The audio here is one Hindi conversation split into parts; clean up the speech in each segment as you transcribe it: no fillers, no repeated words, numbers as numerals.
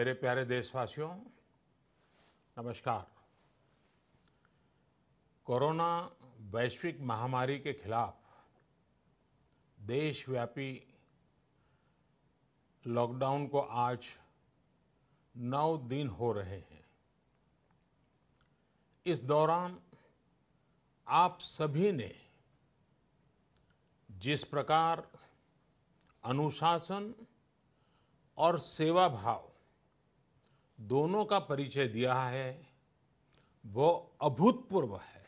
मेरे प्यारे देशवासियों, नमस्कार। कोरोना वैश्विक महामारी के खिलाफ देशव्यापी लॉकडाउन को आज 9 दिन हो रहे हैं। इस दौरान आप सभी ने जिस प्रकार अनुशासन और सेवा भाव दोनों का परिचय दिया है, वो अभूतपूर्व है।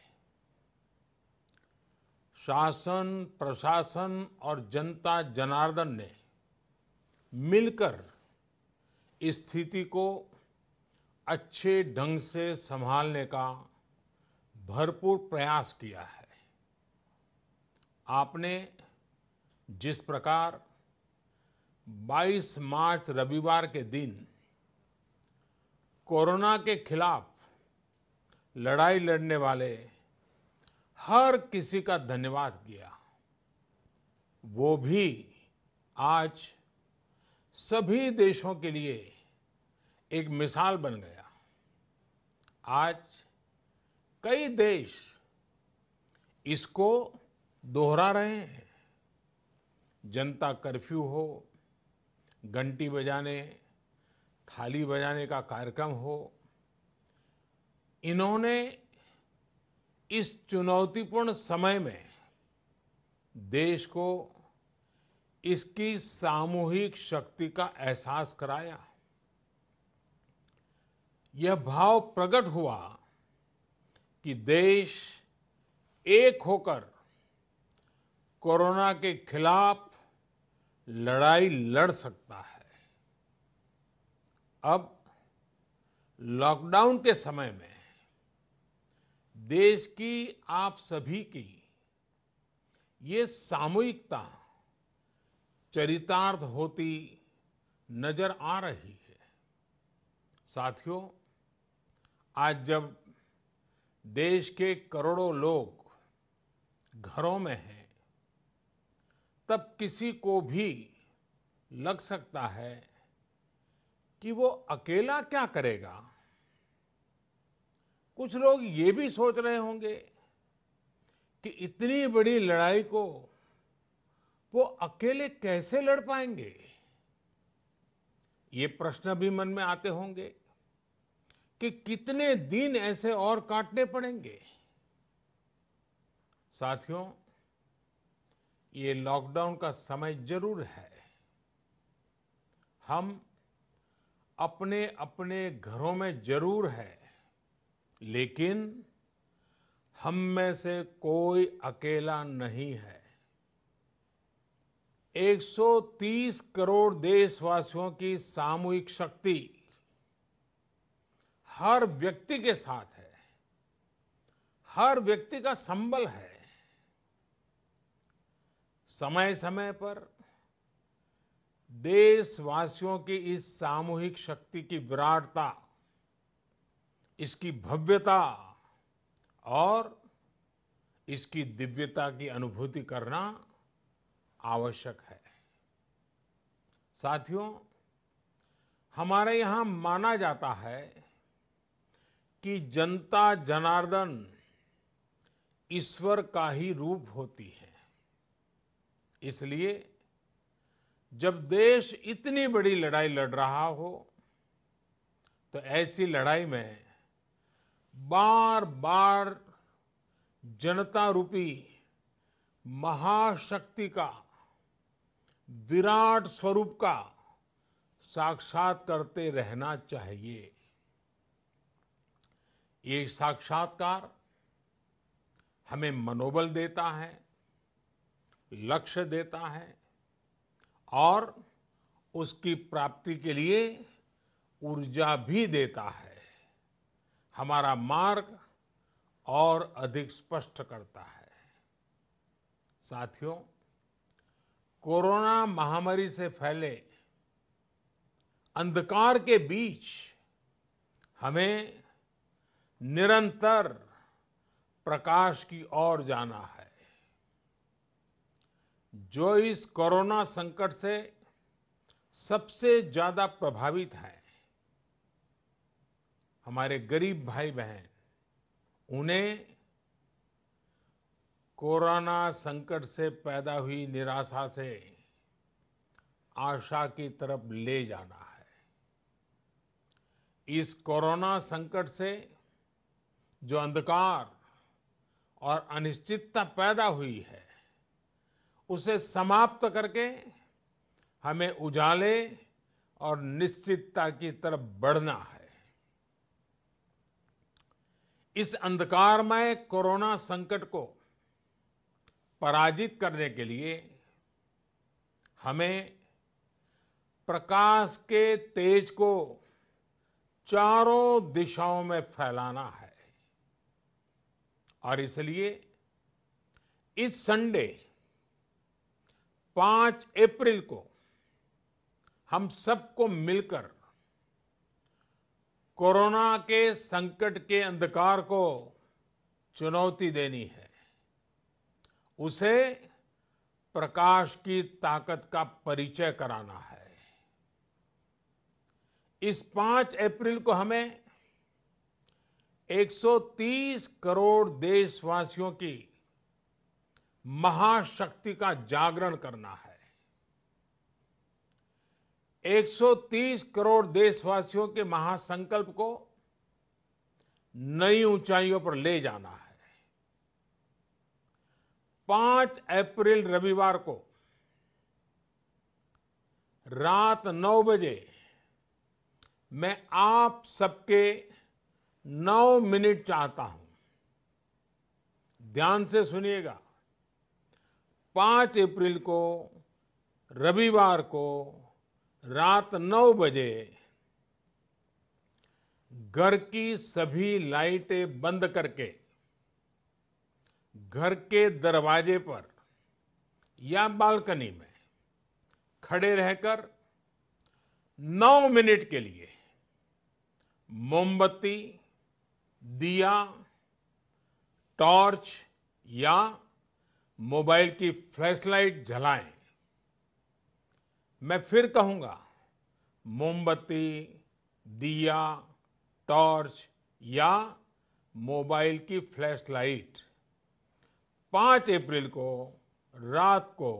शासन, प्रशासन और जनता जनार्दन ने मिलकर इस स्थिति को अच्छे ढंग से संभालने का भरपूर प्रयास किया है। आपने जिस प्रकार 22 मार्च रविवार के दिन कोरोना के खिलाफ लड़ाई लड़ने वाले हर किसी का धन्यवाद किया, वो भी आज सभी देशों के लिए एक मिसाल बन गया। आज कई देश इसको दोहरा रहे हैं। जनता कर्फ्यू हो, घंटी बजाने, थाली बजाने का कार्यक्रम हो, इन्होंने इस चुनौतीपूर्ण समय में देश को इसकी सामूहिक शक्ति का एहसास कराया। यह भाव प्रकट हुआ कि देश एक होकर कोरोना के खिलाफ लड़ाई लड़ सकता है। अब लॉकडाउन के समय में देश की आप सभी की ये सामूहिकता चरितार्थ होती नजर आ रही है। साथियों, आज जब देश के करोड़ों लोग घरों में हैं, तब किसी को भी लग सकता है कि वो अकेला क्या करेगा। कुछ लोग ये भी सोच रहे होंगे कि इतनी बड़ी लड़ाई को वो अकेले कैसे लड़ पाएंगे। ये प्रश्न भी मन में आते होंगे कि कितने दिन ऐसे और काटने पड़ेंगे। साथियों, ये लॉकडाउन का समय जरूर है। हम अपने अपने घरों में जरूर है, लेकिन हम में से कोई अकेला नहीं है। 130 करोड़ देशवासियों की सामूहिक शक्ति हर व्यक्ति के साथ है, हर व्यक्ति का संबल है। समय समय पर देशवासियों की इस सामूहिक शक्ति की विराटता, इसकी भव्यता और इसकी दिव्यता की अनुभूति करना आवश्यक है। साथियों, हमारे यहां माना जाता है कि जनता जनार्दन ईश्वर का ही रूप होती है। इसलिए जब देश इतनी बड़ी लड़ाई लड़ रहा हो, तो ऐसी लड़ाई में बार बार जनता रूपी महाशक्ति का, विराट स्वरूप का साक्षात करते रहना चाहिए। ये साक्षात्कार हमें मनोबल देता है, लक्ष्य देता है और उसकी प्राप्ति के लिए ऊर्जा भी देता है। हमारा मार्ग और अधिक स्पष्ट करता है। साथियों, कोरोना महामारी से फैले अंधकार के बीच हमें निरंतर प्रकाश की ओर जाना है। जो इस कोरोना संकट से सबसे ज्यादा प्रभावित है, हमारे गरीब भाई बहन, उन्हें कोरोना संकट से पैदा हुई निराशा से आशा की तरफ ले जाना है। इस कोरोना संकट से जो अंधकार और अनिश्चितता पैदा हुई है, उसे समाप्त करके हमें उजाले और निश्चितता की तरफ बढ़ना है। इस अंधकारमय कोरोना संकट को पराजित करने के लिए हमें प्रकाश के तेज को चारों दिशाओं में फैलाना है। और इसलिए इस संडे 5 अप्रैल को हम सबको मिलकर कोरोना के संकट के अंधकार को चुनौती देनी है, उसे प्रकाश की ताकत का परिचय कराना है। इस 5 अप्रैल को हमें 130 करोड़ देशवासियों की महाशक्ति का जागरण करना है। 130 करोड़ देशवासियों के महासंकल्प को नई ऊंचाइयों पर ले जाना है। 5 अप्रैल रविवार को रात 9 बजे मैं आप सबके 9 मिनट चाहता हूं। ध्यान से सुनिएगा। 5 अप्रैल को रविवार को रात 9 बजे घर की सभी लाइटें बंद करके घर के दरवाजे पर या बालकनी में खड़े रहकर 9 मिनट के लिए मोमबत्ती, दिया, टॉर्च या मोबाइल की फ्लैशलाइट जलाएं। मैं फिर कहूंगा, मोमबत्ती, दिया, टॉर्च या मोबाइल की फ्लैशलाइट 5 अप्रैल को रात को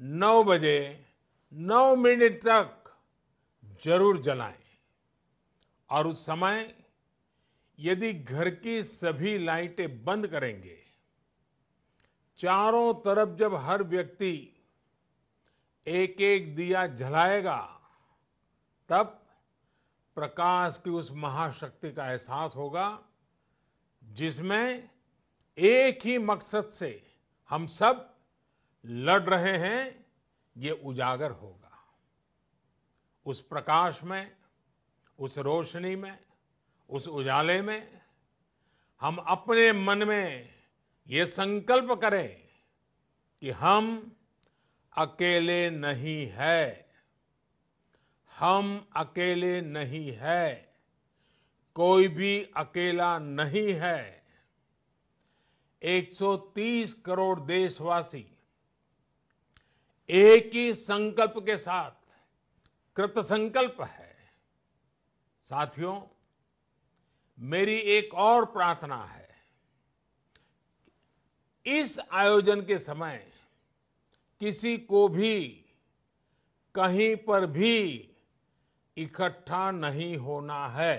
9 बजे 9 मिनट तक जरूर जलाएं। और उस समय यदि घर की सभी लाइटें बंद करेंगे, चारों तरफ जब हर व्यक्ति एक एक दिया जलाएगा, तब प्रकाश की उस महाशक्ति का एहसास होगा, जिसमें एक ही मकसद से हम सब लड़ रहे हैं, ये उजागर होगा। उस प्रकाश में, उस रोशनी में, उस उजाले में हम अपने मन में ये संकल्प करें कि हम अकेले नहीं हैं, हम अकेले नहीं हैं, कोई भी अकेला नहीं है। 130 करोड़ देशवासी एक ही संकल्प के साथ कृत संकल्प है। साथियों, मेरी एक और प्रार्थना है। इस आयोजन के समय किसी को भी कहीं पर भी इकट्ठा नहीं होना है।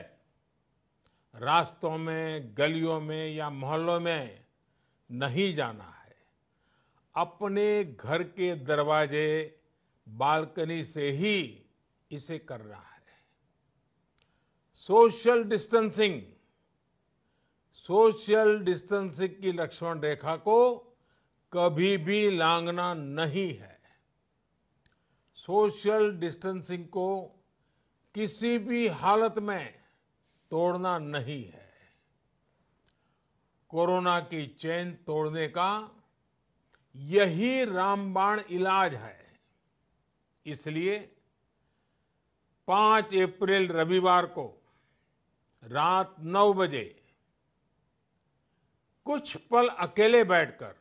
रास्तों में, गलियों में या मोहल्लों में नहीं जाना है। अपने घर के दरवाजे, बालकनी से ही इसे करना है। सोशल डिस्टेंसिंग की लक्ष्मण रेखा को कभी भी लांघना नहीं है। सोशल डिस्टेंसिंग को किसी भी हालत में तोड़ना नहीं है। कोरोना की चेन तोड़ने का यही रामबाण इलाज है। इसलिए 5 अप्रैल रविवार को रात 9 बजे कुछ पल अकेले बैठकर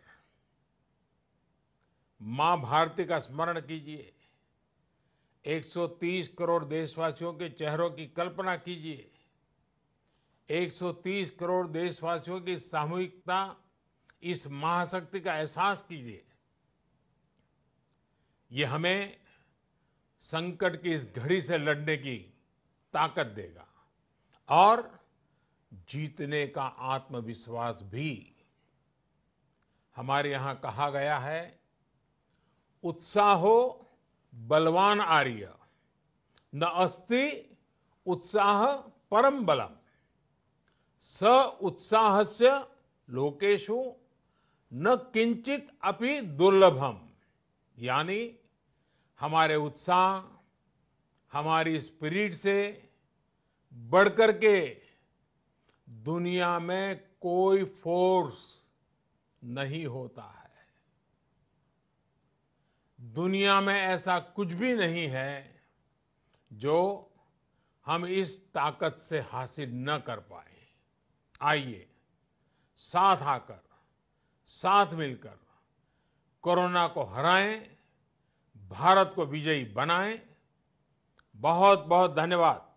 मां भारती का स्मरण कीजिए। 130 करोड़ देशवासियों के चेहरों की कल्पना कीजिए 130 करोड़ देशवासियों की सामूहिकता, इस महाशक्ति का एहसास कीजिए। ये हमें संकट की इस घड़ी से लड़ने की ताकत देगा और जीतने का आत्मविश्वास भी। हमारे यहां कहा गया है, उत्साहो बलवान आर्य, न अस्ति उत्साह परम बलम, स उत्साहस्य लोकेषु न किंचित अपि दुर्लभम। यानी हमारे उत्साह, हमारी स्पिरिट से बढ़कर के दुनिया में कोई फोर्स नहीं होता है। दुनिया में ऐसा कुछ भी नहीं है जो हम इस ताकत से हासिल न कर पाए। आइए साथ आकर, साथ मिलकर कोरोना को हराएं, भारत को विजयी बनाएं। बहुत बहुत धन्यवाद।